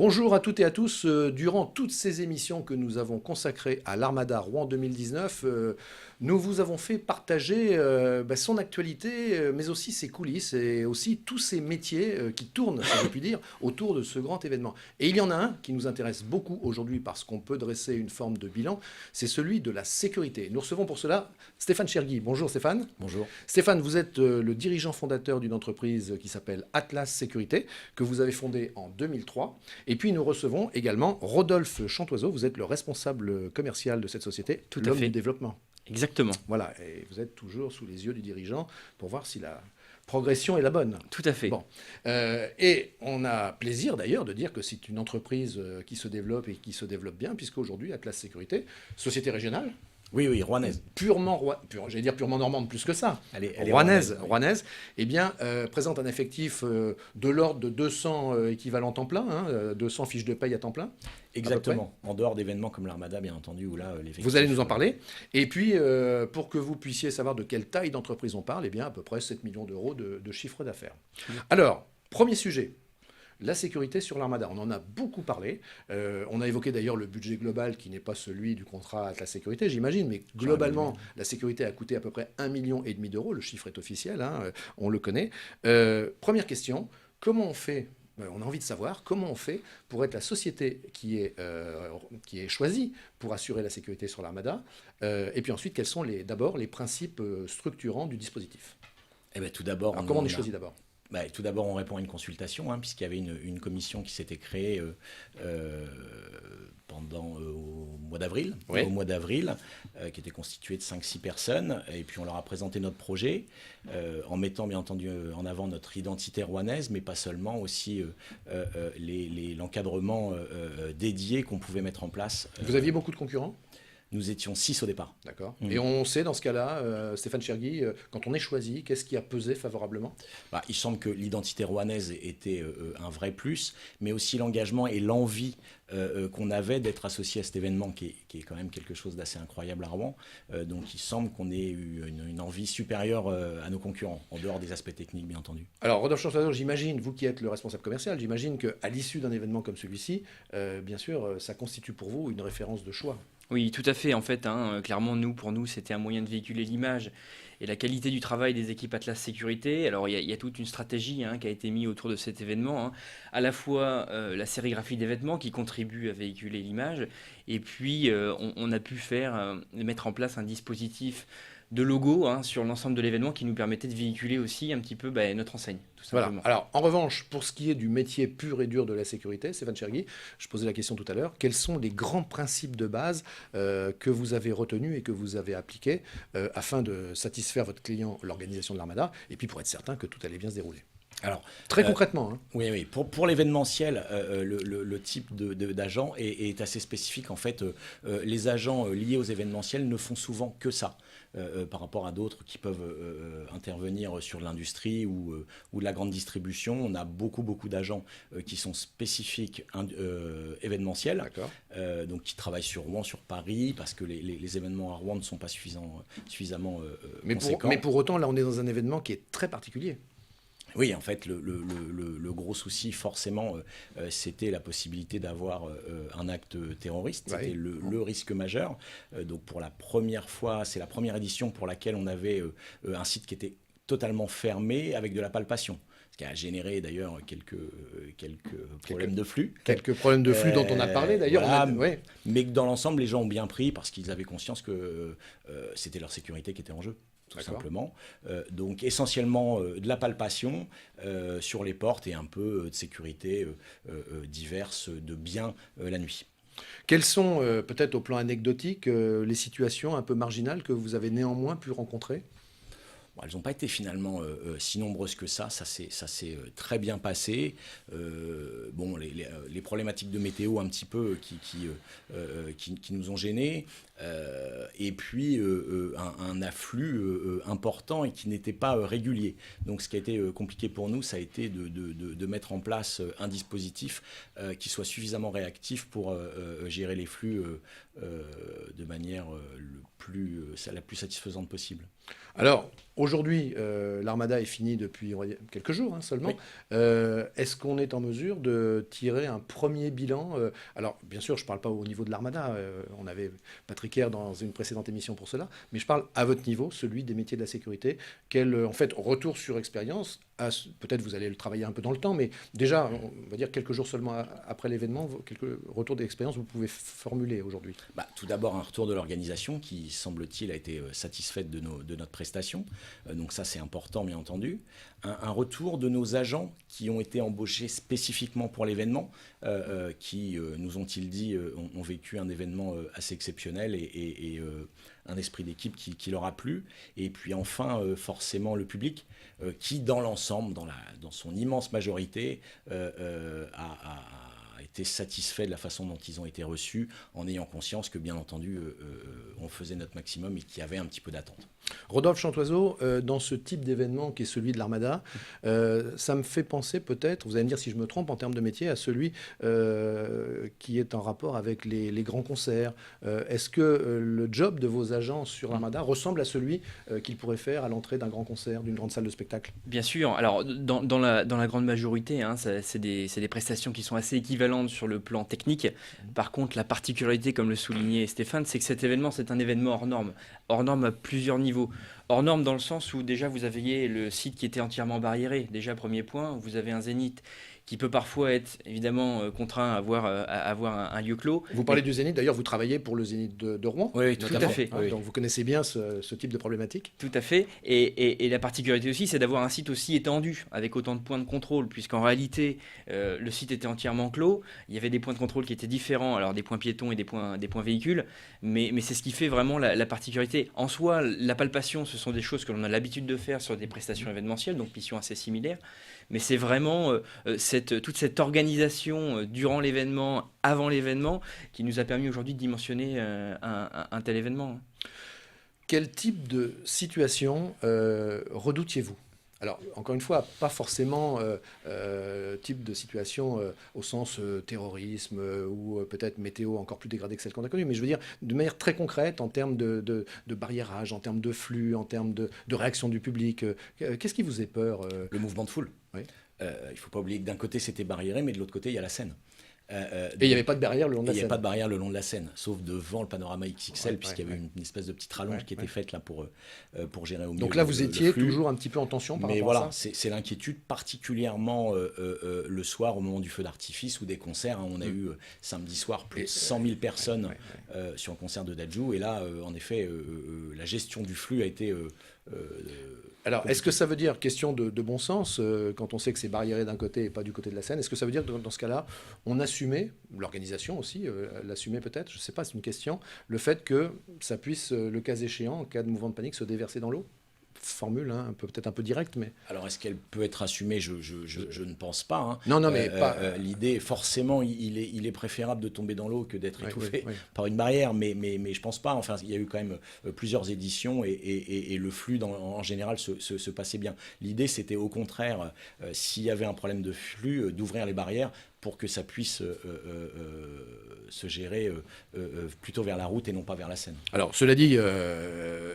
Bonjour à toutes et à tous. Durant toutes ces émissions que nous avons consacrées à l'Armada Rouen 2019, nous vous avons fait partager son actualité, mais aussi ses coulisses et aussi tous ces métiers qui tournent, si je puis dire, autour de ce grand événement. Et il y en a un qui nous intéresse beaucoup aujourd'hui parce qu'on peut dresser une forme de bilan, c'est celui de la sécurité. Nous recevons pour cela Stéphane Chergui. Bonjour Stéphane. Bonjour. Stéphane, vous êtes le dirigeant fondateur d'une entreprise qui s'appelle Atlas Sécurité, que vous avez fondée en 2003. Et puis nous recevons également Rodolphe Chantoiseau, vous êtes le responsable commercial de cette société, Tout à l'homme fait. du développement. Exactement. Voilà, et vous êtes toujours sous les yeux du dirigeant pour voir si la progression est la bonne. Tout à fait. Bon. Et on a plaisir d'ailleurs de dire que c'est une entreprise qui se développe et qui se développe bien, puisqu'aujourd'hui, Atlas Sécurité, société régionale, Oui, rouennaise. J'allais dire purement normande, plus que ça. Elle est Rouennaise, eh bien, présente un effectif de l'ordre de 200 équivalents temps plein, 200 fiches de paye à temps plein. Exactement. En dehors d'événements comme l'Armada, bien entendu, où là, l'effectif... Vous allez nous en parler. Et puis, pour que vous puissiez savoir de quelle taille d'entreprise on parle, eh bien, à peu près 7 millions d'euros de chiffre d'affaires. Alors, premier sujet. La sécurité sur l'Armada, on en a beaucoup parlé. On a évoqué d'ailleurs le budget global qui n'est pas celui du contrat avec la sécurité, j'imagine, mais globalement, la sécurité a coûté à peu près 1,5 million d'euros. Le chiffre est officiel, on le connaît. Première question, comment on fait? On a envie de savoir comment on fait pour être la société qui est choisie pour assurer la sécurité sur l'Armada. Et puis ensuite, quels sont d'abord les principes structurants du dispositif? Eh bien, tout d'abord... Alors, comment on est choisi d'abord? Tout d'abord, on répond à une consultation, puisqu'il y avait une commission qui s'était créée au mois d'avril, qui était constituée de 5-6 personnes. Et puis, on leur a présenté notre projet, en mettant, bien entendu, en avant notre identité rouennaise, mais pas seulement, aussi l'encadrement dédié qu'on pouvait mettre en place. Vous aviez beaucoup de concurrents? Nous étions 6 au départ. D'accord. Et on sait, dans ce cas-là, Stéphane Chergui, quand on est choisi, qu'est-ce qui a pesé favorablement? Il semble que l'identité rouennaise était un vrai plus, mais aussi l'engagement et l'envie qu'on avait d'être associé à cet événement qui est quand même quelque chose d'assez incroyable à Rouen. Donc il semble qu'on ait eu une envie supérieure à nos concurrents, en dehors des aspects techniques, bien entendu. Alors, Rodolphe Chantoiseau, j'imagine, vous qui êtes le responsable commercial, j'imagine qu'à l'issue d'un événement comme celui-ci, bien sûr, ça constitue pour vous une référence de choix. Oui, tout à fait. En fait, clairement, pour nous, c'était un moyen de véhiculer l'image et la qualité du travail des équipes Atlas Sécurité. Alors, il y a toute une stratégie qui a été mise autour de cet événement. À la fois la sérigraphie des vêtements qui contribue à véhiculer l'image, et puis on a pu mettre en place un dispositif de logo sur l'ensemble de l'événement qui nous permettait de véhiculer aussi un petit peu notre enseigne, tout simplement. Voilà. Alors, en revanche, pour ce qui est du métier pur et dur de la sécurité, Stéphane Chergui, je posais la question tout à l'heure, quels sont les grands principes de base que vous avez retenus et que vous avez appliqués afin de satisfaire votre client, l'organisation de l'Armada, et puis pour être certain que tout allait bien se dérouler? Alors, très concrètement. Oui. Pour l'événementiel, le type d'agent est assez spécifique. En fait, les agents liés aux événementiels ne font souvent que ça, par rapport à d'autres qui peuvent intervenir sur l'industrie ou de la grande distribution. On a beaucoup d'agents qui sont spécifiques événementiels, donc qui travaillent sur Rouen, sur Paris, parce que les événements à Rouen ne sont pas suffisamment conséquents. Mais pour autant, là, on est dans un événement qui est très particulier. Oui, en fait, le gros souci, forcément, c'était la possibilité d'avoir un acte terroriste. C'était le risque majeur. Donc, pour la première fois, c'est la première édition pour laquelle on avait un site qui était totalement fermé avec de la palpation. Ce qui a généré d'ailleurs quelques problèmes de flux. Quelques problèmes de flux dont on a parlé d'ailleurs. Voilà, mais que dans l'ensemble, les gens ont bien pris parce qu'ils avaient conscience que c'était leur sécurité qui était en jeu. Tout simplement. Donc essentiellement de la palpation sur les portes et un peu de sécurité diverses de biens la nuit. Quelles sont, peut-être au plan anecdotique, les situations un peu marginales que vous avez néanmoins pu rencontrer? Elles n'ont pas été finalement si nombreuses que ça. Ça s'est très bien passé. Les problématiques de météo un petit peu qui nous ont gênés. Et puis un afflux important et qui n'était pas régulier. Donc ce qui a été compliqué pour nous, ça a été de mettre en place un dispositif qui soit suffisamment réactif pour gérer les flux de manière la plus satisfaisante possible. Alors, aujourd'hui, l'Armada est finie depuis on va dire, quelques jours seulement. Oui. Est-ce qu'on est en mesure de tirer un premier bilan alors, bien sûr, je ne parle pas au niveau de l'Armada. On avait Patrick Herr dans une précédente émission pour cela. Mais je parle à votre niveau, celui des métiers de la sécurité. Quel, en fait, retour sur expérience, peut-être vous allez le travailler un peu dans le temps, mais déjà, on va dire quelques jours seulement après l'événement, quelques retours d'expérience vous pouvez formuler aujourd'hui. Tout d'abord, un retour de l'organisation qui, semble-t-il, a été satisfaite de notre prestation. Donc ça, c'est important, bien entendu. Un retour de nos agents qui ont été embauchés spécifiquement pour l'événement, qui, nous ont-ils dit, ont vécu un événement assez exceptionnel et un esprit d'équipe qui leur a plu. Et puis enfin, forcément, le public qui, dans l'ensemble, dans son immense majorité, a été satisfait de la façon dont ils ont été reçus, en ayant conscience que, bien entendu, on faisait notre maximum et qu'il y avait un petit peu d'attente. Rodolphe Chantoiseau, dans ce type d'événement qui est celui de l'Armada, ça me fait penser peut-être, vous allez me dire si je me trompe en termes de métier, à celui qui est en rapport avec les grands concerts. Est-ce que le job de vos agents sur l'Armada ressemble à celui qu'ils pourraient faire à l'entrée d'un grand concert, d'une grande salle de spectacle? Bien sûr. Alors, dans la grande majorité, c'est des prestations qui sont assez équivalentes sur le plan technique. Par contre, la particularité, comme le soulignait Stéphane, c'est que cet événement, c'est un événement hors norme. Hors norme à plusieurs niveaux. Hors norme dans le sens où déjà vous aviez le site qui était entièrement barriéré. Déjà, premier point, vous avez un Zénith qui peut parfois être évidemment contraint à avoir un lieu clos. Vous parlez du Zénith, d'ailleurs vous travaillez pour le Zénith de Rouen. Oui, Tout à fait. Hein, donc vous connaissez bien ce type de problématique. Tout à fait. Et la particularité aussi, c'est d'avoir un site aussi étendu, avec autant de points de contrôle, puisqu'en réalité, le site était entièrement clos. Il y avait des points de contrôle qui étaient différents, alors des points piétons et des points véhicules, mais c'est ce qui fait vraiment la particularité. En soi, la palpation, ce sont des choses que l'on a l'habitude de faire sur des prestations événementielles, donc missions assez similaires. Mais c'est vraiment toute cette organisation durant l'événement, avant l'événement, qui nous a permis aujourd'hui de dimensionner un tel événement. Quel type de situation redoutiez-vous? Alors, encore une fois, pas forcément type de situation au sens terrorisme ou peut-être météo encore plus dégradée que celle qu'on a connue, mais je veux dire de manière très concrète en termes de barriérage, en termes de flux, en termes de réaction du public. Qu'est-ce qui vous fait peur Le mouvement de foule. Oui. Il ne faut pas oublier que d'un côté, c'était barriéré, mais de l'autre côté, il y a la Seine. Et il n'y avait pas de barrière le long de la Il n'y Seine. a pas de barrière le long de la Seine, sauf devant le panorama XXL, puisqu'il y avait ouais. une espèce de petite rallonge qui était faite là pour gérer au mieux. Donc là, vous le étiez flux. toujours un petit peu en tension par Mais rapport voilà, à ça. c'est l'inquiétude, particulièrement le soir au moment du feu d'artifice ou des concerts. On a eu samedi soir plus de 100 000 personnes sur un concert de Dadju. Et là, en effet, la gestion du flux a été... Alors, est-ce que ça veut dire, question de bon sens, quand on sait que c'est barriéré d'un côté et pas du côté de la Seine, est-ce que ça veut dire que dans ce cas-là, on assumait, l'organisation aussi, l'assumait peut-être, je ne sais pas, c'est une question, le fait que ça puisse, le cas échéant, en cas de mouvement de panique, se déverser dans l'eau? Formule, peut-être un peu directe, mais... Alors, est-ce qu'elle peut être assumée? Je ne pense pas. Hein. Non, mais pas... L'idée, forcément, il est préférable de tomber dans l'eau que d'être étouffé oui. par une barrière, mais je ne pense pas. Enfin, il y a eu quand même plusieurs éditions et le flux, en général, se passait bien. L'idée, c'était au contraire, s'il y avait un problème de flux, d'ouvrir les barrières pour que ça puisse se gérer plutôt vers la route et non pas vers la Seine. Alors, cela dit,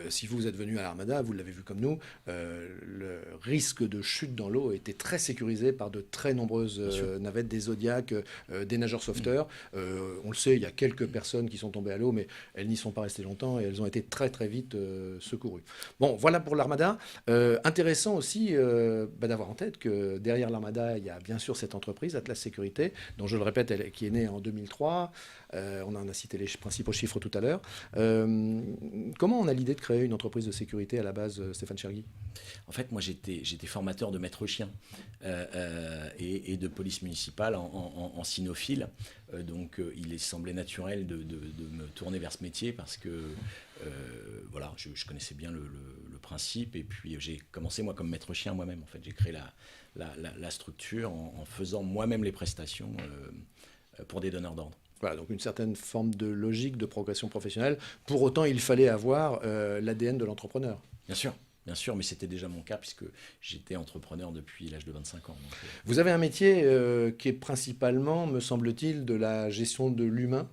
si vous êtes venu à l'Armada, vous l'avez vu comme nous, le risque de chute dans l'eau était très sécurisé par de très nombreuses navettes, des Zodiacs, des nageurs sauveteurs. On le sait, il y a quelques personnes qui sont tombées à l'eau, mais elles n'y sont pas restées longtemps et elles ont été très très vite secourues. Bon, voilà pour l'Armada. Intéressant aussi d'avoir en tête que derrière l'Armada, il y a bien sûr cette entreprise, Atlas Sécurité, dont je le répète, qui est née en 2003. On en a cité les principaux chiffres tout à l'heure. Comment on a l'idée de créer une entreprise de sécurité à la base, Stéphane Chergui? En fait, moi, j'étais formateur de maître chien et de police municipale en cynophile. Donc, il semblait naturel de me tourner vers ce métier parce que voilà, je connaissais bien le principe. Et puis, j'ai commencé, moi, comme maître chien moi-même. En fait, j'ai créé la structure en faisant moi-même les prestations pour des donneurs d'ordre. Voilà, donc une certaine forme de logique de progression professionnelle. Pour autant, il fallait avoir l'ADN de l'entrepreneur. Bien sûr, mais c'était déjà mon cas puisque j'étais entrepreneur depuis l'âge de 25 ans. Donc, Vous avez un métier qui est principalement, me semble-t-il, de la gestion de l'humain.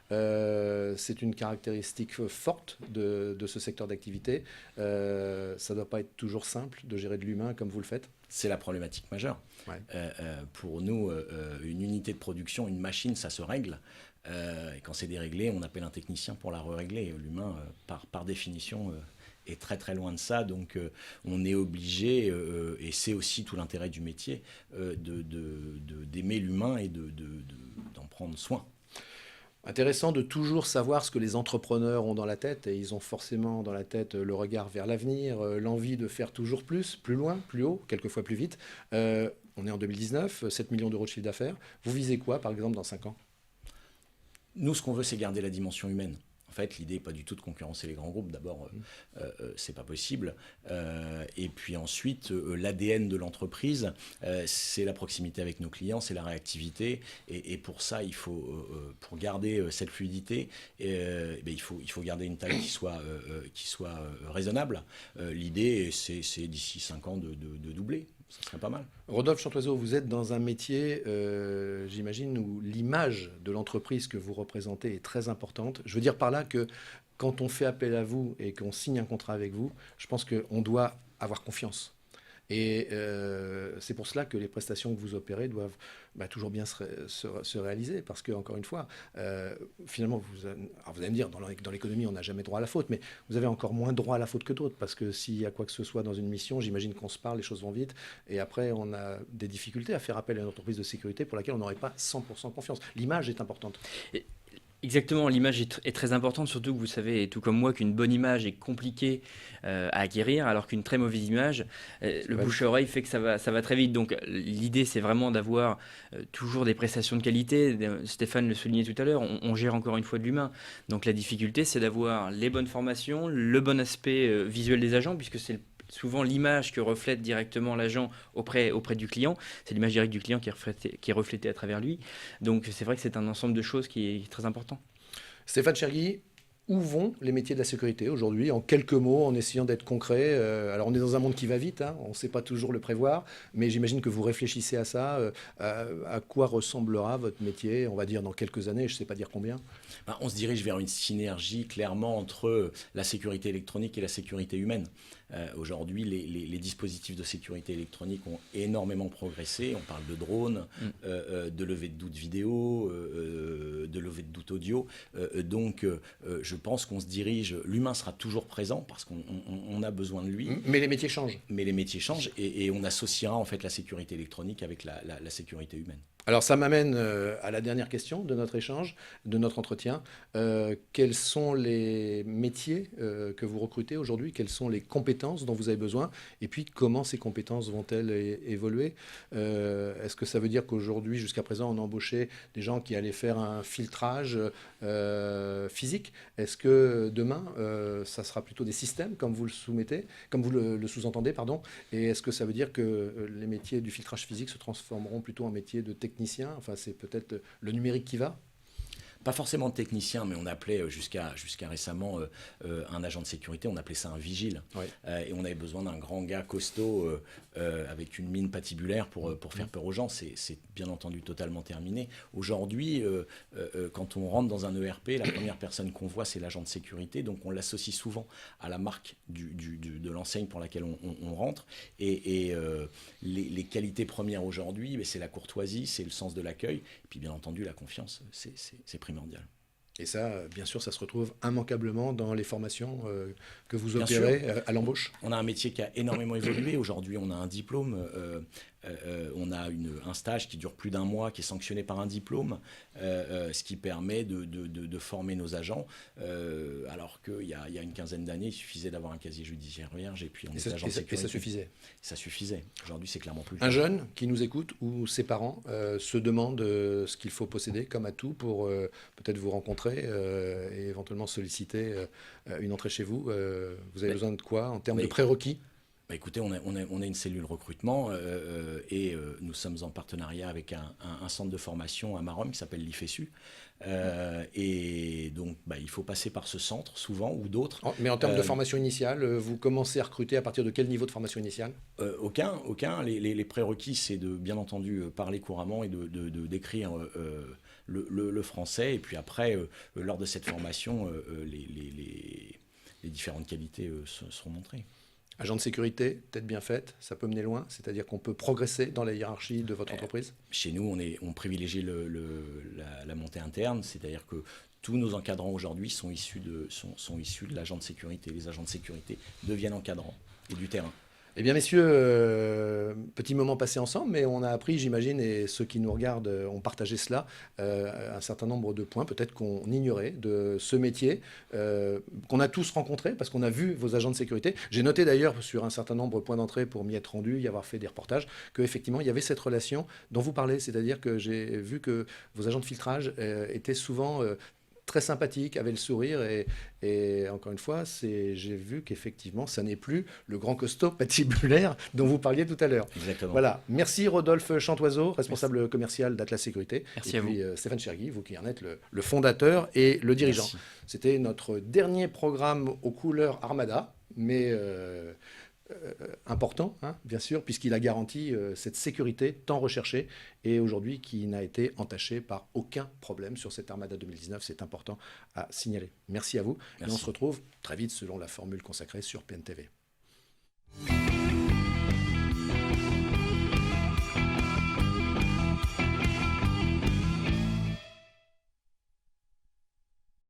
C'est une caractéristique forte de ce secteur d'activité. Ça ne doit pas être toujours simple de gérer de l'humain comme vous le faites. C'est la problématique majeure. Ouais. Pour nous, une unité de production, une machine, ça se règle. Et quand c'est déréglé, on appelle un technicien pour la régler. L'humain, par définition, est très très loin de ça. Donc on est obligé, et c'est aussi tout l'intérêt du métier, d'aimer l'humain et d'en prendre soin. Intéressant de toujours savoir ce que les entrepreneurs ont dans la tête, et ils ont forcément dans la tête le regard vers l'avenir, l'envie de faire toujours plus, plus loin, plus haut, quelquefois plus vite. On est en 2019, 7 millions d'euros de chiffre d'affaires. Vous visez quoi, par exemple, dans 5 ans ? Nous, ce qu'on veut, c'est garder la dimension humaine. En fait, l'idée n'est pas du tout de concurrencer les grands groupes. D'abord, c'est pas possible. Et puis ensuite, l'ADN de l'entreprise, c'est la proximité avec nos clients, c'est la réactivité. Et pour ça, il faut, pour garder cette fluidité, il faut garder une taille qui soit raisonnable. L'idée, c'est d'ici 5 ans de doubler. Ça serait pas mal. Rodolphe Chantoiseau, vous êtes dans un métier, j'imagine, où l'image de l'entreprise que vous représentez est très importante. Je veux dire par là que quand on fait appel à vous et qu'on signe un contrat avec vous, je pense qu'on doit avoir confiance. Et c'est pour cela que les prestations que vous opérez doivent toujours bien se réaliser. Parce que, encore une fois, finalement, vous allez me dire, dans l'économie, on n'a jamais droit à la faute, mais vous avez encore moins droit à la faute que d'autres. Parce que s'il y a quoi que ce soit dans une mission, j'imagine qu'on se parle, les choses vont vite. Et après, on a des difficultés à faire appel à une entreprise de sécurité pour laquelle on n'aurait pas 100% confiance. L'image est importante. Exactement, l'image est très importante, surtout que vous savez, tout comme moi, qu'une bonne image est compliquée à acquérir, alors qu'une très mauvaise image, le bouche-à-oreille fait que ça va très vite. Donc l'idée, c'est vraiment d'avoir toujours des prestations de qualité. Stéphane le soulignait tout à l'heure, on gère encore une fois de l'humain. Donc la difficulté, c'est d'avoir les bonnes formations, le bon aspect visuel des agents, puisque c'est souvent l'image que reflète directement l'agent auprès du client. C'est l'image directe du client qui est reflétée à travers lui. Donc c'est vrai que c'est un ensemble de choses qui est très important. Stéphane Chergui, où vont les métiers de la sécurité aujourd'hui? En quelques mots, en essayant d'être concret. Alors on est dans un monde qui va vite, on ne sait pas toujours le prévoir, mais j'imagine que vous réfléchissez à ça. À quoi ressemblera votre métier, on va dire dans quelques années, je ne sais pas dire combien? On se dirige vers une synergie clairement entre la sécurité électronique et la sécurité humaine. Aujourd'hui, les dispositifs de sécurité électronique ont énormément progressé. On parle de drones, de levée de doute vidéo, de levée de doute audio. Donc, je pense qu'on se dirige. L'humain sera toujours présent parce qu'on a besoin de lui. Mais les métiers changent. Mais les métiers changent et on associera en fait la sécurité électronique avec la sécurité humaine. Alors ça m'amène à la dernière question de notre échange, de notre entretien. Quels sont les métiers que vous recrutez aujourd'hui? Quelles sont les compétences dont vous avez besoin? Et puis comment ces compétences vont-elles évoluer? Est-ce que ça veut dire qu'aujourd'hui, jusqu'à présent, on embauchait des gens qui allaient faire un filtrage physique? Est-ce que demain, ça sera plutôt des systèmes comme vous le soumettez, comme vous le sous-entendez, pardon? Et est-ce que ça veut dire que les métiers du filtrage physique se transformeront plutôt en métiers de technicien? Enfin, c'est peut-être le numérique qui va? Pas forcément de technicien, mais on appelait jusqu'à récemment un agent de sécurité, on appelait ça un vigile. Ouais. Et on avait besoin d'un grand gars costaud avec une mine patibulaire pour faire peur aux gens. C'est bien entendu totalement terminé. Aujourd'hui, quand on rentre dans un ERP, la première personne qu'on voit, c'est l'agent de sécurité. Donc on l'associe souvent à la marque de l'enseigne pour laquelle on rentre. Et les qualités premières aujourd'hui, c'est la courtoisie, c'est le sens de l'accueil. Et puis bien entendu, la confiance, c'est primordial. Et ça, bien sûr, ça se retrouve immanquablement dans les formations que vous opérez à l'embauche. On a un métier qui a énormément évolué. Aujourd'hui, on a un diplôme. On a un stage qui dure plus d'1 mois, qui est sanctionné par un diplôme, ce qui permet de former nos agents. Alors qu'il y a une quinzaine d'années, il suffisait d'avoir un casier judiciaire vierge et puis on était agent de sécurité. Et ça suffisait. Ça suffisait. Aujourd'hui, c'est clairement plus. Un jeune qui nous écoute ou ses parents se demande ce qu'il faut posséder comme atout pour peut-être vous rencontrer et éventuellement solliciter une entrée chez vous. Vous avez besoin de quoi en termes de prérequis? Écoutez, on a une cellule recrutement et nous sommes en partenariat avec un centre de formation à Maromme qui s'appelle l'IFESU. Et donc, il faut passer par ce centre, souvent, ou d'autres. Mais en termes de formation initiale, vous commencez à recruter à partir de quel niveau de formation initiale? Aucun. Les prérequis, c'est de, bien entendu, parler couramment et d'écrire le français. Et puis après, lors de cette formation, les différentes qualités seront montrées. Agent de sécurité, tête bien faite, ça peut mener loin, c'est-à-dire qu'on peut progresser dans la hiérarchie de votre entreprise? Chez nous, on privilégie la montée interne, c'est-à-dire que tous nos encadrants aujourd'hui sont issus de l'agent de sécurité. Les agents de sécurité deviennent encadrants et du terrain. Eh bien, messieurs, petit moment passé ensemble, mais on a appris, j'imagine, et ceux qui nous regardent ont partagé cela, un certain nombre de points, peut-être qu'on ignorait de ce métier, qu'on a tous rencontré, parce qu'on a vu vos agents de sécurité. J'ai noté d'ailleurs sur un certain nombre de points d'entrée pour m'y être rendu, y avoir fait des reportages, qu'effectivement, il y avait cette relation dont vous parlez, c'est-à-dire que j'ai vu que vos agents de filtrage étaient souvent très sympathique, avait le sourire et encore une fois, j'ai vu qu'effectivement, ça n'est plus le grand costaud patibulaire dont vous parliez tout à l'heure. Exactement. Voilà. Merci Rodolphe Chantoiseau, responsable commercial d'Atlas Sécurité. Merci et à puis Stéphane Chergui, vous qui en êtes le fondateur et le dirigeant. Merci. C'était notre dernier programme aux couleurs Armada, mais important, hein, bien sûr, puisqu'il a garanti cette sécurité tant recherchée et aujourd'hui qui n'a été entachée par aucun problème sur cette Armada 2019. C'est important à signaler. Merci à vous. Merci. Et on se retrouve très vite selon la formule consacrée sur PNTV.